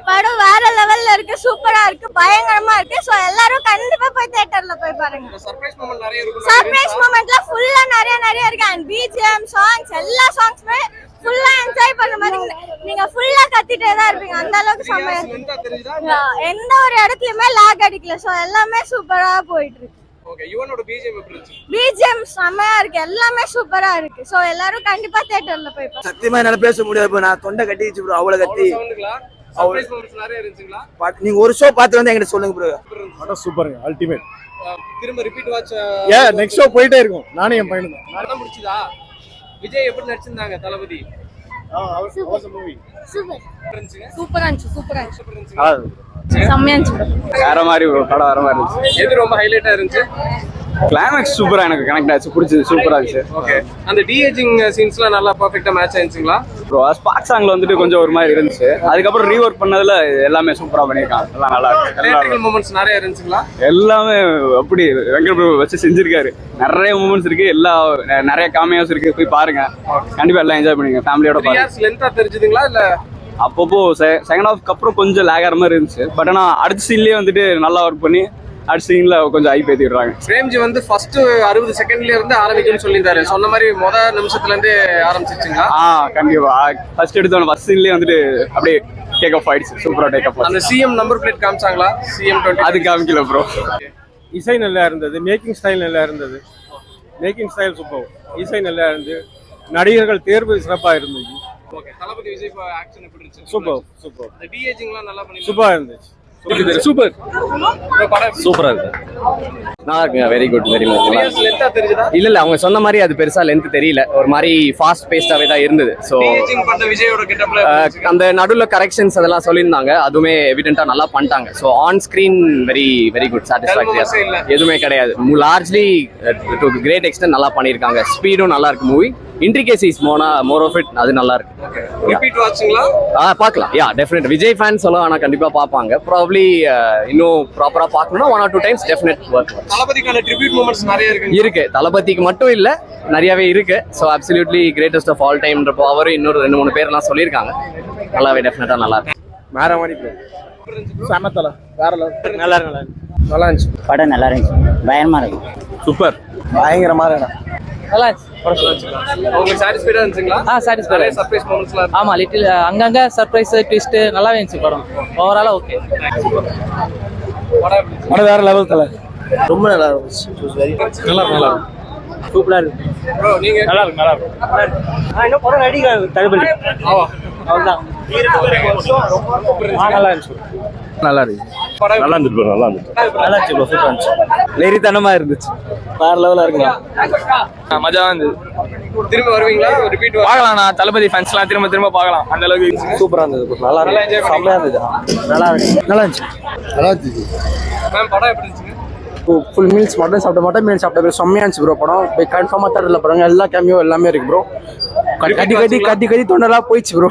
படம் வேற லெவல்ல இருக்கு, சூப்பரா இருக்கு, பயங்கரமா இருக்கு. சோ எல்லாரும் கண்டிப்பா போய் தியேட்டர்ல போய் பாருங்க. சர்ப்ரைஸ் மொமெண்ட்ல ஃபுல்லா நிறைய இருக்கு. அண்ட் பிஜிஎம் சாங்ஸ் எல்லா சாங்ஸ்மே ஃபுல்லா என்ஜாய் பண்ண மாதிரி நீங்க ஃபுல்லா கத்திட்டே தான் இருப்பீங்க. அந்த அளவுக்கு செமையா இருக்கு. எந்த ஒரு இடத்துலயுமே லாக் அடிக்கல. சோ எல்லாமே சூப்பரா போயிட்டு இருக்கு. ஓகே, யுவனோட பிஜிஎம் எப்படி இருந்துச்சு? பிஜிஎம் செமையா இருக்கு, எல்லாமே சூப்பரா இருக்கு. சோ எல்லாரும் கண்டிப்பா தியேட்டர்ல போய் பாருங்க. சத்தியமா என்னால பேச முடியாது ப்ரோ, நான் தொண்டை கட்டிச்சு ப்ரோ, அவ்வளவு கத்தி. சர்ப்ரைஸ் மொமெண்ட்ஸ் நிறைய இருந்துச்சுங்களா? நீங்க ஒரு ஷோ பார்த்து வந்து என்கிட்ட சொல்லுங்க ப்ரோ. படம் சூப்பருங்க, அல்டிமேட். திரும்ப ரிப்பீட் வாட்ச் நெக்ஸ்ட் ஷோ போயிட்டே இருக்கும். நானே என் பையனும் தான். படம் முடிச்சதா? விஜய் எப்படி நடிச்சிருந்தாங்க தளபதி? சூப்பரா இருந்துச்சு. செம்மையா இருந்துச்சு. வேற மாதிரி ப்ரோ, படம் வேற மாதிரி இருந்துச்சு. எது ரொம்ப ஹைலைட்டா இருந்துச்சு? கிளைமேக்ஸ் சூப்பரா எனக்கு கனெக்ட் ஆச்சு, பிடிச்சது, சூப்பரா இருந்துச்சு. ஓகே, அந்த டிஏஜிங் சீன்ஸ்லாம் நல்லா பெர்ஃபெக்ட்டா மேட்ச் ஆயிருச்சுங்களா? ப்ரோ ஸ்பாட் சாங்ல வந்துட்டு கொஞ்சம் ஒரு மாதிரி இருந்துச்சு. அதுக்கப்புறம் ரீவொர்க் பண்ணதுல எல்லாமே சூப்பரா பண்ணிருக்காங்க. எல்லாம் நல்லா இருக்கு. தியேட்டரிக்கல் மூமெண்ட்ஸ் நிறைய இருந்துச்சுங்களா? எல்லாமே அப்படி வெங்கட் பிரபு வச்சு செஞ்சிருக்காரு. நிறைய மூமெண்ட்ஸ் இருக்கு, எல்லா நிறைய காமியாஸ் இருக்கு. போய் பாருங்க, கண்டிப்பா எல்லாம் என்ஜாய் பண்ணுங்க ஃபேமிலியோட பாருங்க. 3 hours லென்த்தா தெரிஞ்சதுங்களா இல்ல அப்பப்போ செகண்ட் ஹாஃப்க்கு அப்புறம் கொஞ்சம் லேக் ஆகிற மாதிரி இருந்துச்சு. பட் ஆனா அடுத்த சீன்லயே வந்துட்டு நல்லா ஒர்க் பண்ணி அடுத்த சீன்ல கொஞ்சம் ஐ பேத்திடுறாங்க. பிரேம்ஜி வந்து ஃபர்ஸ்ட் 60 செகண்ட்ல இருந்து ஆரம்பிக்கும்னு சொல்லியிருந்தாரு. சொன்ன மாதிரி முதல் நிமிஷத்துல இருந்து ஆரம்பிச்சிருச்சுங்களா? கண்டிப்பா. ஃபர்ஸ்ட் எடுத்தோம் ஃபர்ஸ்ட் சீன்லயே வந்துட்டு அப்படியே டேக் ஆஃப் ஆயிடுச்சு. சூப்பரா டேக் ஆஃப். அந்த சிஎம் நம்பர் பிளேட் காமிச்சாங்களா? சிஎம் 20 அது காமிக்கல ப்ரோ. இசை நல்லா இருந்தது, மேக்கிங் ஸ்டைல் நல்லா இருந்தது. மேக்கிங் ஸ்டைல் சூப்பர், இசை நல்லா இருந்தது, நடிகர்கள் தேர்வு சிறப்பா இருந்துச்சு. ஓகே, தளபதி விஜய் ஆக்ஷன் எப்படி இருந்துச்சு? சூப்பர். அந்த டிஏஜிங்லாம் நல்லா பண்ணி சூப்பரா இருந்துச்சு. சூப்பர் சூப்பரா இருக்கு, நல்லா இருக்குங்க. Very good, very much. லென்த்தா தெரிஞ்சதா? இல்ல அவங்க சொன்ன மாதிரி அது பெருசா லென்த் தெரியல. ஒரு மாதிரி ஃபாஸ்ட் பேஸ்டாவே தான் இருந்தது. ஸோ டிஏஜிங் பண்ண விஜயோட கெட்டப்ல அந்த நடுவில் கரெக்ஷன்ஸ் அதெல்லாம் சொல்லியிருந்தாங்க, அதுவுமே எவிடென்ட்டா நல்லா பண்ணிட்டாங்க. So on screen very good, சாட்டிஸ்ஃபேக்டரியா எதுவுமே கிடையாது. லார்ஜ்லி டு கிரேட் எக்ஸ்டென்ட் நல்லா பண்ணியிருக்காங்க. ஸ்பீடும் நல்லா இருக்கு மூவி. இன்ட்ரிகேசிஸ் மோர் ஆஃப் இட் அது நல்லா இருக்கு. ரிப்பீட் வாட்சிங்களா? பார்க்கலாம். டெஃபினெட். விஜய் ஃபேன்ஸ் சொல்ல ஆனால் கண்டிப்பா பார்ப்பாங்க. ப்ராபப்லி இன்னும் ப்ராப்பரா பார்க்கணும்னா 1 or 2 times டெஃபினெட் ஒர்க். தளபதிக்கான ட்ரிபியூட் மூமெண்ட்ஸ் நிறைய இருக்கு. தளபதிக்கு மட்டும் இல்ல, நிறையவே இருக்கு. So absolutely greatest of all டைம்ன்றப்போ அவரும் இன்னொரு 2-3 பேர்லாம் சொல்லியிருக்காங்க. நல்லாவே டெஃபினட்டா நல்லா இருக்கு. வேற மாதிரி சமத்தல வேற லெவல். நல்லா இருந்துச்சு. படம் நல்லா இருந்துச்சு, பயங்கரமா இருக்கு. சூப்பர், பயங்கரமா இருக்கு. நல்லா இருந்துச்சு. உங்களுக்கு சாட்டிஸ்ஃபைடா இருந்துச்சுங்களா? சாட்டிஸ்ஃபை. சர்ப்ரைஸ் மூமெண்ட்ஸ்லாம் ஆமா, லிட்டில் அங்கங்க சர்ப்ரைஸ் ட்விஸ்ட் நல்லாவே இருந்துச்சு. படம் ஓவராலா ஓகே. படம் வேற லெவல் தல. ரொம்ப நல்லா இருந்துச்சு. நல்லா சூப்பரா இருக்கு ப்ரோ. நீங்க நல்லா இருக்கு. இன்னும் படம் ரெடிங்க தளபதி. அவ்வளவுதான். நல்லா இருந்துச்சு. நல்லா இருக்கு. நல்லா இருந்துச்சு ப்ரோ, நல்லா இருந்துச்சு. நல்லா இருந்துச்சு ப்ரோ, சூப்பரா இருந்துச்சு. நெறித்தனமா இருந்துச்சு. வேற லெவலா இருக்குங்க. மஜா இருந்தது. திரும்ப வருவீங்களா? ரிப்பீட் பார்க்கலாம். நான் தளபதி ஃபேன்ஸ்லாம் திரும்ப பார்க்கலாம். அந்த அளவுக்கு சூப்பரா இருந்தது. நல்லா இருக்கு, செம்மையா இருந்தது. நல்லா இருந்துச்சு. மேம் படம் எப்படி இருந்துச்சு? ஃபுல் மீல்ஸ் மட்டும் சாப்பிட்ட மாட்டேன், மீன் சாப்பிட்ட செம்மையா இருந்துச்சு ப்ரோ. படம் போய் கன்ஃபார்மா தேட்டர்ல படம் எல்லா கேமியோ எல்லாமே இருக்கு ப்ரோ. கத்தி தொண்டெல்லாம் போயிடுச்சு ப்ரோ.